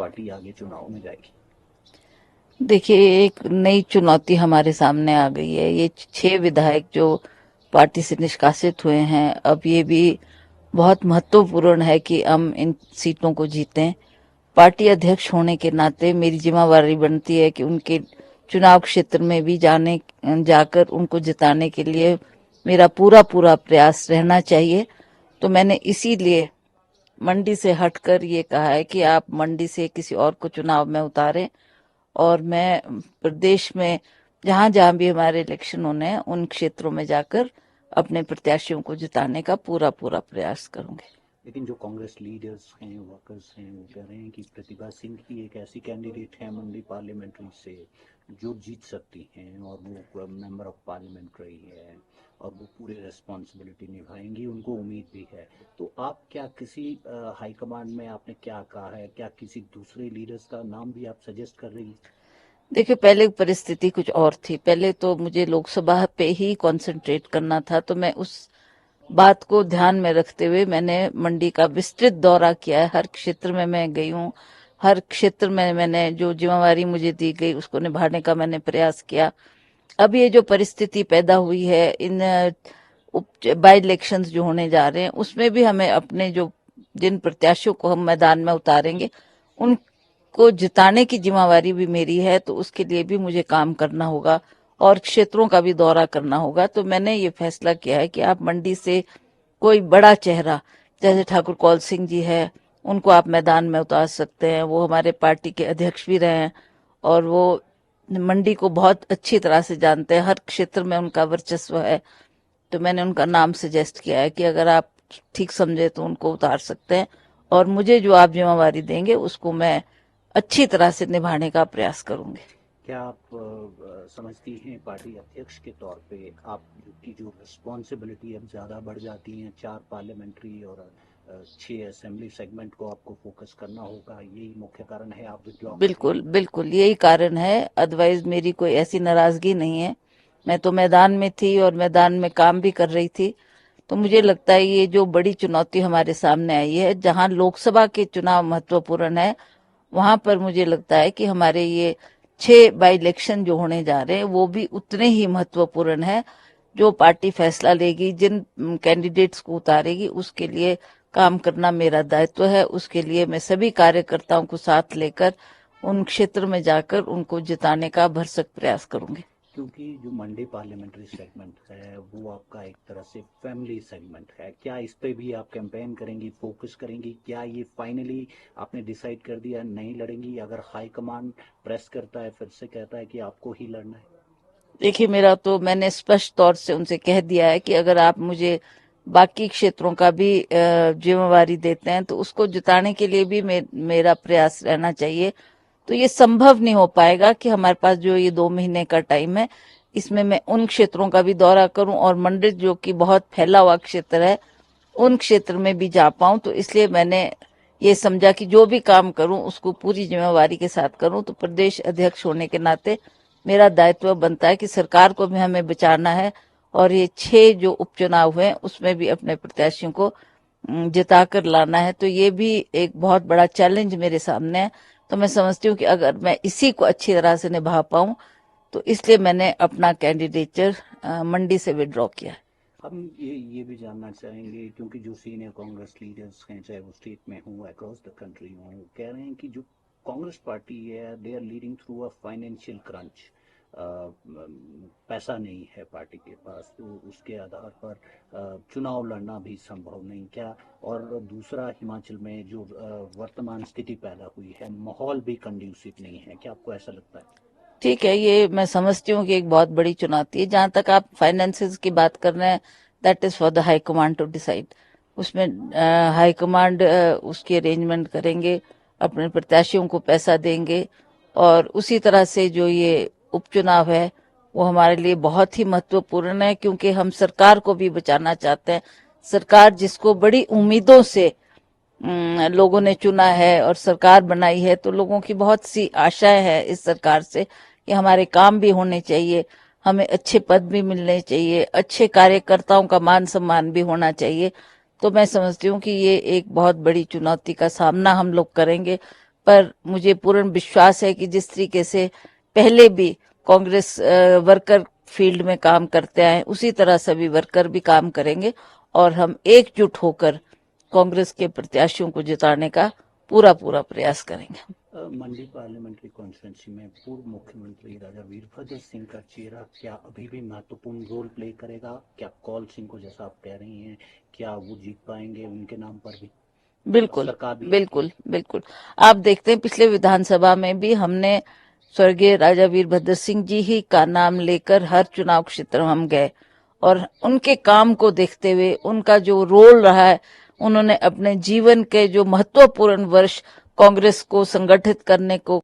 Party आगे चुनाव में जाएगी? देखिए, एक नई चुनौती हमारे सामने आ गई है। ये 6 विधायक जो पार्टी से निष्कासित हुए हैं, अब ये भी बहुत महत्वपूर्ण है कि हम इन सीटों को जीतें। पार्टी अध्यक्ष होने के नाते मेरी जिम्मेवारी बनती है कि उनके चुनाव क्षेत्र में भी जाकर उनको जिताने के लिए मेरा पूरा पूरा प्रयास रहना चाहिए। तो मैंने इसीलिए मंडी से हटकर ये कहा है कि आप मंडी से किसी और को चुनाव में उतारें, और मैं प्रदेश में जहां जहां भी हमारे इलेक्शन होने हैं उन क्षेत्रों में जाकर अपने प्रत्याशियों को जिताने का पूरा पूरा प्रयास करूंगी। लेकिन जो कांग्रेस लीडर्स हैं, वर्कर्स हैं, वो कह रहे हैं कि प्रतिभा सिंह ही एक ऐसी कैंडिडेट है मंडी पार्लियामेंट्री से जो जीत सकती हैं, और वो मेंबर ऑफ पार्लियामेंट रही है और वो पूरी रिस्पॉन्सिबिलिटी निभाएंगी, उनको उम्मीद भी है। तो आप क्या किसी हाईकमांड में आपने क्या कहा है, क्या किसी दूसरे लीडर्स का नाम भी आप सजेस्ट कर रही हैं? देखिए, पहले परिस्थिति कुछ और थी। पहले तो मुझे लोकसभा पे ही कंसंट्रेट करना था, तो मैं उस बात को ध्यान में रखते हुए मैंने मंडी का विस्तृत दौरा किया है। हर क्षेत्र में मैं गई हूँ। हर क्षेत्र में मैंने जो जिम्मेवारी मुझे दी गई उसको निभाने का मैंने प्रयास किया। अब ये जो परिस्थिति पैदा हुई है, इन बाई इलेक्शंस जो होने जा रहे हैं, उसमें भी हमें अपने जो जिन प्रत्याशियों को हम मैदान में उतारेंगे उनको जिताने की जिम्मेवारी भी मेरी है। तो उसके लिए भी मुझे काम करना होगा और क्षेत्रों का भी दौरा करना होगा। तो मैंने ये फैसला किया है कि आप मंडी से कोई बड़ा चेहरा, जैसे ठाकुर कौल सिंह जी है, उनको आप मैदान में उतार सकते हैं। वो हमारे पार्टी के अध्यक्ष भी रहे हैं और वो मंडी को बहुत अच्छी तरह से जानते हैं। हर क्षेत्र में उनका वर्चस्व है। तो मैंने उनका नाम सजेस्ट किया है कि अगर आप ठीक समझे तो उनको उतार सकते हैं, और मुझे जो आप जिम्मेवारी देंगे उसको मैं अच्छी तरह से निभाने का प्रयास करूंगी। क्या आप समझती हैं पार्टी अध्यक्ष के तौर पे आप की जो रिस्पॉन्सिबिलिटी अब ज़्यादा बढ़ जाती हैं, 4 पार्लियामेंट्री और 6 असेंबली सेगमेंट को आपको फोकस करना होगा, यही मुख्य कारण है आप विड्रॉ कर रही बिल्कुल बिल्कुल, यही कारण है। अदरवाइज मेरी कोई ऐसी नाराजगी नहीं है। मैं तो मैदान में थी और मैदान में काम भी कर रही थी। तो मुझे लगता है ये जो बड़ी चुनौती हमारे सामने आई है, जहां लोकसभा के चुनाव महत्वपूर्ण है, वहां पर मुझे लगता है कि हमारे ये 6 बाई इलेक्शन जो होने जा रहे हैं वो भी उतने ही महत्वपूर्ण है। जो पार्टी फैसला लेगी, जिन कैंडिडेट्स को उतारेगी, उसके लिए काम करना मेरा दायित्व है। उसके लिए मैं सभी कार्यकर्ताओं को साथ लेकर उन क्षेत्र में जाकर उनको जिताने का भरसक प्रयास करूंगी। क्योंकि जो मंडी पार्लियामेंट्री सेगमेंट है वो आपका एक तरह से फैमिली सेगमेंट है, क्या इस पे भी आप कैंपेन करेंगी, फोकस करेंगी? क्या ये फाइनली आपने डिसाइड कर दिया नहीं लड़ेंगी, अगर हाई कमांड प्रेस करता है फिर से कहता है कि आपको ही लड़ना है? देखिए, मेरा तो मैंने स्पष्ट तौर से उनसे कह दिया है कि अगर आप मुझे बाकी क्षेत्रों का भी जिम्मेवारी देते हैं तो उसको जिताने के लिए भी मेरा प्रयास रहना चाहिए। तो ये संभव नहीं हो पाएगा कि हमारे पास जो ये 2 महीने का टाइम है इसमें मैं उन क्षेत्रों का भी दौरा करूं और मंडी जो कि बहुत फैला हुआ क्षेत्र है उन क्षेत्र में भी जा पाऊं। तो इसलिए मैंने ये समझा कि जो भी काम करूं उसको पूरी जिम्मेवारी के साथ करूं। तो प्रदेश अध्यक्ष होने के नाते मेरा दायित्व बनता है कि सरकार को भी हमें बचाना है, और ये 6 जो उपचुनाव हुए उसमें भी अपने प्रत्याशियों को जिताकर लाना है। तो ये भी एक बहुत बड़ा चैलेंज मेरे सामने है। तो मैं समझती हूँ कि अगर मैं इसी को अच्छी तरह से निभा पाऊं, तो इसलिए मैंने अपना कैंडिडेचर मंडी से विड्रॉ किया है। हम ये भी जानना चाहेंगे, क्योंकि जो सीनियर कांग्रेस लीडर्स हैं, चाहे वो स्टेट में हों अक्रॉस द कंट्री हों, वो कह रहे हैं कि जो कांग्रेस पार्टी है they are leading through a financial crunch. पैसा नहीं है पार्टी के पास, तो उसके आधार पर चुनाव लड़ना भी संभव नहीं क्या? और दूसरा, हिमाचल में जो वर्तमान स्थिति पैदा हुई है, माहौल भी कंड्यूसिव नहीं है, क्या आपको ऐसा लगता है? ठीक है, ये मैं समझती हूँ कि एक बहुत बड़ी चुनौती है। जहां तक आप फाइनेंसेस की बात कर रहे हैं, that is for the high command to decide. उसमें हाई कमांड उसकी अरेंजमेंट करेंगे, अपने प्रत्याशियों को पैसा देंगे, और उसी तरह से जो ये उपचुनाव है वो हमारे लिए बहुत ही महत्वपूर्ण है, क्योंकि हम सरकार को भी बचाना चाहते हैं। सरकार जिसको बड़ी उम्मीदों से लोगों ने चुना है और सरकार बनाई है, तो लोगों की बहुत सी आशाएं हैं इस सरकार से कि हमारे काम भी होने चाहिए, हमें अच्छे पद भी मिलने चाहिए, अच्छे कार्यकर्ताओं का मान सम्मान भी होना चाहिए। तो मैं समझती हूँ कि ये एक बहुत बड़ी चुनौती का सामना हम लोग करेंगे। पर मुझे पूर्ण विश्वास है कि जिस तरीके से पहले भी कांग्रेस वर्कर फील्ड में काम करते आए उसी तरह सभी वर्कर भी काम करेंगे और हम एकजुट होकर कांग्रेस के प्रत्याशियों को जिताने का पूरा पूरा प्रयास करेंगे। मंडी पार्लियामेंट्री कॉन्स्टिट्यूंसी में पूर्व मुख्यमंत्री राजा वीरभद्र सिंह का चेहरा क्या अभी भी महत्वपूर्ण रोल प्ले करेगा? क्या कौल सिंह को, जैसा आप कह रही हैं, क्या वो जीत पाएंगे उनके नाम पर भी? बिल्कुल सरकार भी बिल्कुल बिल्कुल। आप देखते हैं पिछले विधानसभा में भी हमने स्वर्गीय राजा वीरभद्र सिंह जी ही का नाम लेकर हर चुनाव क्षेत्र में हम गए और उनके काम को देखते हुए, उनका जो रोल रहा है, उन्होंने अपने जीवन के जो महत्वपूर्ण वर्ष कांग्रेस को संगठित करने को